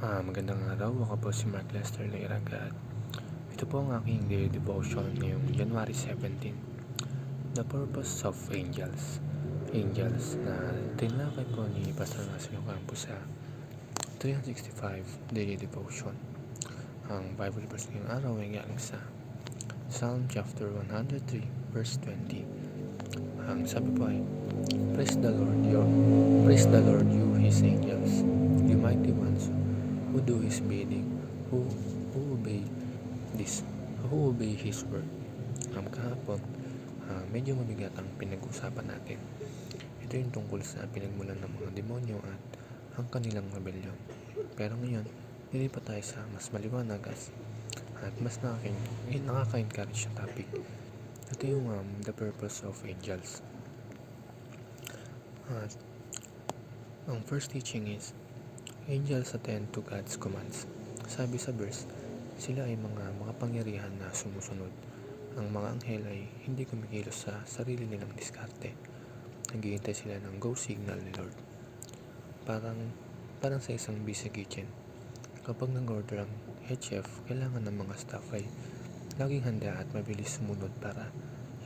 Magandang araw. Ako po si Mark Lester Leiraga at ito po ang aking daily devotion ngayong January 17. The Purpose of Angels. Angels na tinlakay po ni Pastor Masio Campo sa 365 Daily Devotion. Ang Bible verse ngayong araw ay galing sa Psalm chapter 103 verse 20. Ang sabi po ay, Praise the Lord, you His angels, you mighty ones who do His bidding, who obey His word. Kahapon, medyo mabigat ang pinag-usapan natin. Ito yung tungkol sa pinagmulan ng mga demonyo at ang kanilang rebellion. Pero ngayon, nilipat tayo sa mas maliwanag at mas nakaka-encourage na topic. Ito yung the purpose of angels. Ang first teaching is, angels attend to God's commands. Sabi sa verse, sila ay mga makapangyarihan na sumusunod. Ang mga anghel ay hindi kumikilos sa sarili nilang diskarte. Naghihintay sila ng go signal ni Lord. Parang sa isang busy kitchen. Kapag nag-order ang head chef, kailangan ng mga staff ay laging handa at mabilis sumunod para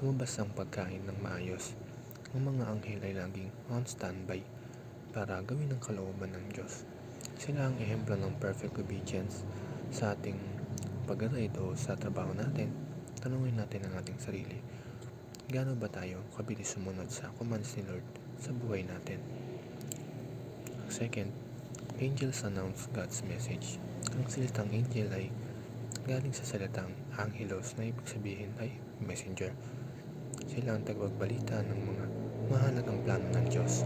lumabas ang pagkain ng maayos. Ang mga anghel ay laging on standby para gawin ang kalooban ng Diyos. Sila ang ehemplo ng perfect obedience. Sa ating pag-ride o sa trabaho natin, tanungin natin ang ating sarili, gaano ba tayo kabilis sumunod sa commands ni Lord sa buhay natin? Second, angels announce God's message. Ang salitang angel ay galing sa salitang angelos na ibig sabihin ay messenger. Sila ang tagapagbalita ng mga mahalagang plano ng Diyos.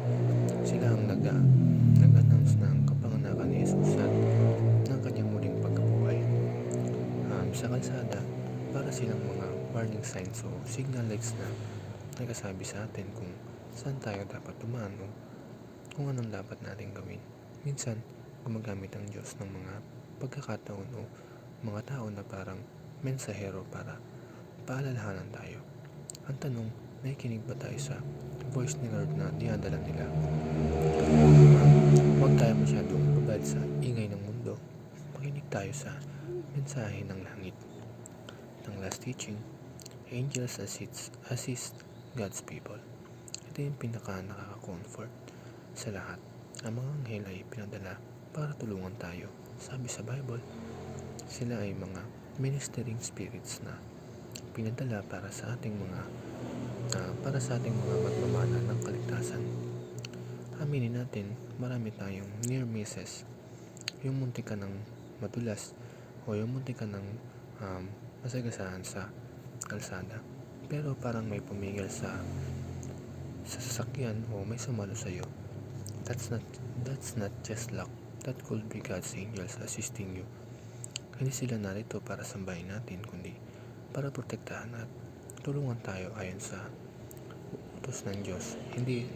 Sila ang nag-announce ng kapanganakan ni Jesus at ng kanyang muling pagkabuhay. Sa kalsada, para silang mga warning signs o signal lights na nagsasabi sa atin kung saan tayo dapat dumaan o kung anong dapat natin gawin. Minsan, gumagamit ang Diyos ng mga pagkakataon o mga tao na parang mensahero para paalalahanan tayo. Ang tanong, nakikinig ba tayo sa voice ni Lord na dinadala nila? Huwag tayo masyadong babad sa ingay ng mundo. Makinig tayo sa mensahe ng langit. Ang last teaching, angels assist God's people. Ito yung pinaka-nakaka-comfort sa lahat. Ang mga anghel ay pinadala para tulungan tayo. Sabi sa Bible, sila ay mga ministering spirits na pinadala para sa ating mga magmamana ng kaligtasan. Aminin natin, marami tayong near misses. Yung muntik ka ng madulas o yung muntik ka ng masagasaan sa kalsada. Pero parang may pumigil sa sasakyan o may sumalo sa'yo. That's not just luck. That could be God's angels assisting you. Hindi sila narito para sambahin natin, kundi para protektahan at tulungan tayo ayon sa utos ng Diyos. Hindi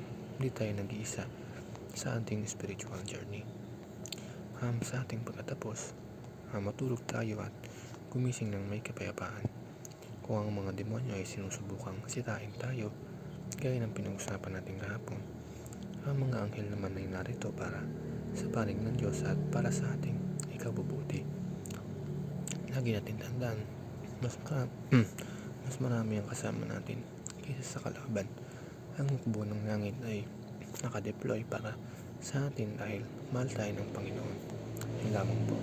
tayo nag-iisa sa ating spiritual journey. Sa ating pagkatapos, matulog tayo at gumising ng may kapayapaan. Kung ang mga demonyo ay sinusubukang sirain tayo, gaya ng pinag-usapan natin kahapon, ang mga anghel naman ay narito para sa panig ng Diyos at para sa ating ikabubuti. Lagi natin tandaan, mas marami ang kasama natin kaysa sa kalaban. Ang hukbo ng langit ay nakadeploy para sa atin dahil mahal tayo ng Panginoon. Yun lamang po.